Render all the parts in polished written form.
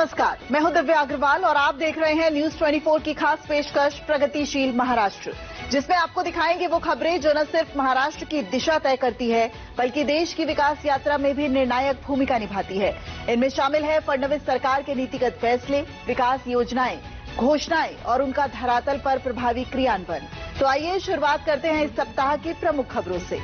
नमस्कार, मैं हूं दिव्या अग्रवाल और आप देख रहे हैं न्यूज 24 की खास पेशकश प्रगतिशील महाराष्ट्र, जिसमें आपको दिखाएंगे वो खबरें जो न सिर्फ महाराष्ट्र की दिशा तय करती है बल्कि देश की विकास यात्रा में भी निर्णायक भूमिका निभाती है। इनमें शामिल है फडणवीस सरकार के नीतिगत फैसले, विकास योजनाएं, घोषणाएं और उनका धरातल पर प्रभावी क्रियान्वयन। तो आइए शुरुआत करते हैं इस सप्ताह की प्रमुख खबरों से।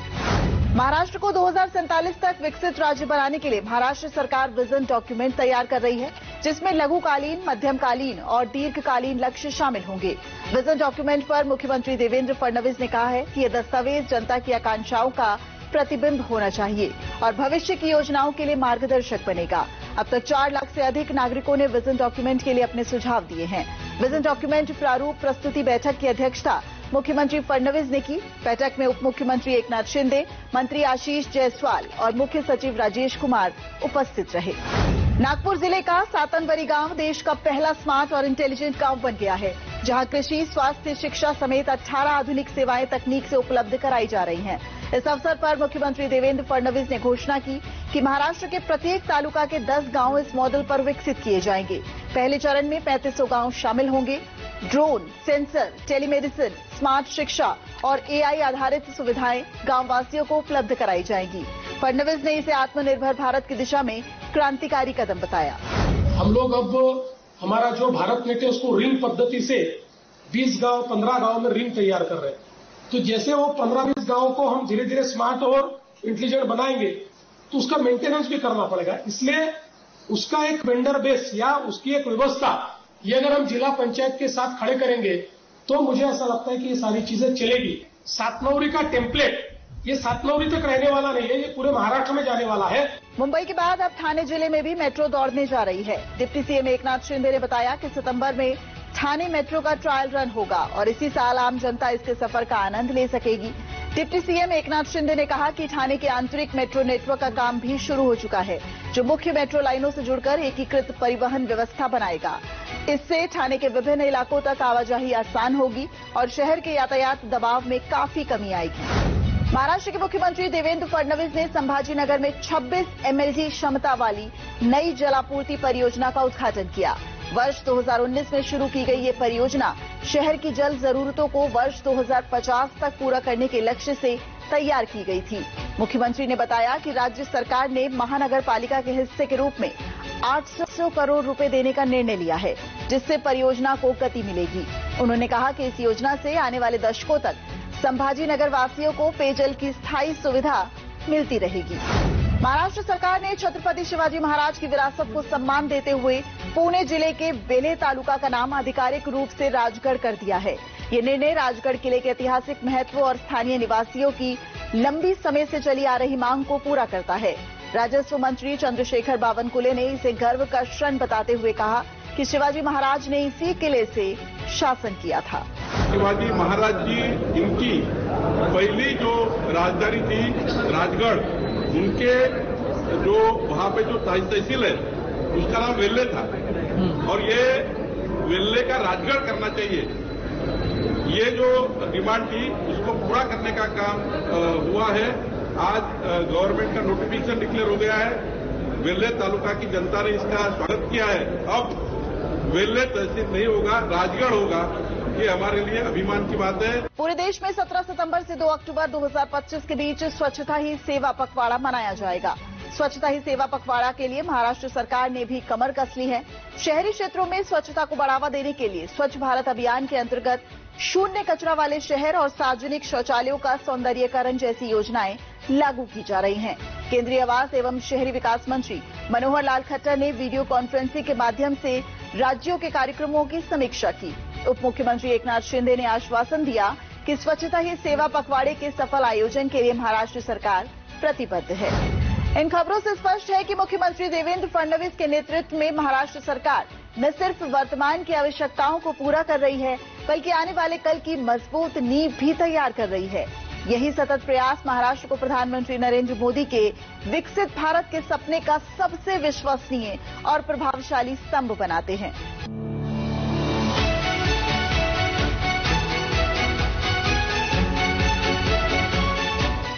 महाराष्ट्र को 2047 तक विकसित राज्य बनाने के लिए महाराष्ट्र सरकार विजन डॉक्यूमेंट तैयार कर रही है, जिसमें लघुकालीन, मध्यमकालीन और दीर्घकालीन लक्ष्य शामिल होंगे। विजन डॉक्यूमेंट पर मुख्यमंत्री देवेंद्र फडणवीस ने कहा है कि यह दस्तावेज जनता की आकांक्षाओं का प्रतिबिंब होना चाहिए और भविष्य की योजनाओं के लिए मार्गदर्शक बनेगा। अब तक 4 लाख से अधिक नागरिकों ने विजन डॉक्यूमेंट के लिए अपने सुझाव दिए हैं। विजन डॉक्यूमेंट प्रारूप प्रस्तुति बैठक की अध्यक्षता मुख्यमंत्री फडणवीस ने की। बैठक में उप मुख्यमंत्री एकनाथ शिंदे, मंत्री आशीष जायसवाल और मुख्य सचिव राजेश कुमार उपस्थित रहे। नागपुर जिले का सातनबरी गांव देश का पहला स्मार्ट और इंटेलिजेंट गांव बन गया है, जहां कृषि, स्वास्थ्य, शिक्षा समेत 18 आधुनिक सेवाएं तकनीक से उपलब्ध कराई जा रही हैं। इस अवसर पर मुख्यमंत्री देवेंद्र फडणवीस ने घोषणा की कि महाराष्ट्र के प्रत्येक तालुका के 10 गांव इस मॉडल पर विकसित किए जाएंगे। पहले चरण में 3500 गांव शामिल होंगे। ड्रोन, सेंसर, टेलीमेडिसिन, स्मार्ट शिक्षा और एआई आधारित सुविधाएं गांव वासियों को उपलब्ध कराई जाएंगी। फडणवीस ने इसे आत्मनिर्भर भारत की दिशा में क्रांतिकारी कदम बताया। हम लोग अब हमारा जो भारत नेट है उसको रिंग पद्धति से 20 गांव, 15 गांव में रिंग तैयार कर रहे हैं। तो जैसे वो 15-20 गांव को हम धीरे धीरे स्मार्ट और इंटेलिजेंट बनाएंगे तो उसका मेंटेनेंस भी करना पड़ेगा। इसलिए उसका एक वेंडर बेस या उसकी एक व्यवस्था ये अगर हम जिला पंचायत के साथ खड़े करेंगे तो मुझे ऐसा लगता है कि ये सारी चीजें चलेगी। 7 नवरी का टेम्पलेट ये 7 नवरी तक रहने वाला नहीं है, ये पूरे महाराष्ट्र में जाने वाला है। मुंबई के बाद अब ठाणे जिले में भी मेट्रो दौड़ने जा रही है। डिप्टी सीएम एकनाथ शिंदे ने बताया कि सितंबर में ठाणे मेट्रो का ट्रायल रन होगा और इसी साल आम जनता इसके सफर का आनंद ले सकेगी। डिप्टी सीएम एकनाथ शिंदे ने कहा कि ठाणे के आंतरिक मेट्रो नेटवर्क का काम भी शुरू हो चुका है, जो मुख्य मेट्रो लाइनों से जुड़कर एकीकृत परिवहन व्यवस्था बनाएगा। इससे ठाणे के विभिन्न इलाकों तक आवाजाही आसान होगी और शहर के यातायात दबाव में काफी कमी आएगी। महाराष्ट्र के मुख्यमंत्री देवेंद्र फडणवीस ने संभाजीनगर में 26 MLD क्षमता वाली नई जलापूर्ति परियोजना का उद्घाटन किया। वर्ष 2019 में शुरू की गई ये परियोजना शहर की जल जरूरतों को वर्ष 2050 तक पूरा करने के लक्ष्य से तैयार की गई थी। मुख्यमंत्री ने बताया कि राज्य सरकार ने महानगर पालिका के हिस्से के रूप में 800 करोड़ रुपए देने का निर्णय लिया है, जिससे परियोजना को गति मिलेगी। उन्होंने कहा कि इस योजना से आने वाले दशकों तक संभाजीनगर वासियों को पेयजल की स्थायी सुविधा मिलती रहेगी। महाराष्ट्र सरकार ने छत्रपति शिवाजी महाराज की विरासत को सम्मान देते हुए पुणे जिले के बेले तालुका का नाम आधिकारिक रूप से राजगढ़ कर दिया है। ये निर्णय राजगढ़ किले के ऐतिहासिक महत्व और स्थानीय निवासियों की लंबी समय से चली आ रही मांग को पूरा करता है। राजस्व मंत्री चंद्रशेखर बावनकुले ने इसे गर्व का क्षण बताते हुए कहा कि शिवाजी महाराज ने इसी किले से शासन किया था। शिवाजी महाराज जी इनकी पहली जो राजधानी थी राजगढ़, उनके जो वहां पे जो तहसील है उसका नाम वेल्ले था और ये वेल्ले का राजगढ़ करना चाहिए। ये जो डिमांड थी उसको पूरा करने का काम हुआ है। आज गवर्नमेंट का नोटिफिकेशन डिक्लेयर हो गया है। वेल्ले तालुका की जनता ने इसका स्वागत किया है। अब वेल्ले तहसील नहीं होगा, राजगढ़ होगा। ये हमारे लिए अभिमान की बात है। पूरे देश में 17 सितंबर से 2 अक्टूबर 2025 के बीच स्वच्छता ही सेवा पखवाड़ा मनाया जाएगा। स्वच्छता ही सेवा पखवाड़ा के लिए महाराष्ट्र सरकार ने भी कमर कस ली है। शहरी क्षेत्रों में स्वच्छता को बढ़ावा देने के लिए स्वच्छ भारत अभियान के अंतर्गत शून्य कचरा वाले शहर और सार्वजनिक शौचालयों का सौंदर्यीकरण जैसी योजनाएं लागू की जा रही हैं। केंद्रीय आवास एवं शहरी विकास मंत्री मनोहर लाल खट्टर ने वीडियो कॉन्फ्रेंसिंग के माध्यम से राज्यों के कार्यक्रमों की समीक्षा की। उप मुख्यमंत्री एकनाथ शिंदे ने आश्वासन दिया कि स्वच्छता ही सेवा पखवाड़े के सफल आयोजन के लिए महाराष्ट्र सरकार प्रतिबद्ध है। इन खबरों से स्पष्ट है कि मुख्यमंत्री देवेंद्र फडणवीस के नेतृत्व में महाराष्ट्र सरकार न सिर्फ वर्तमान की आवश्यकताओं को पूरा कर रही है, बल्कि आने वाले कल की मजबूत नींव भी तैयार कर रही है। यही सतत प्रयास महाराष्ट्र को प्रधानमंत्री नरेंद्र मोदी के विकसित भारत के सपने का सबसे विश्वसनीय और प्रभावशाली स्तंभ बनाते हैं।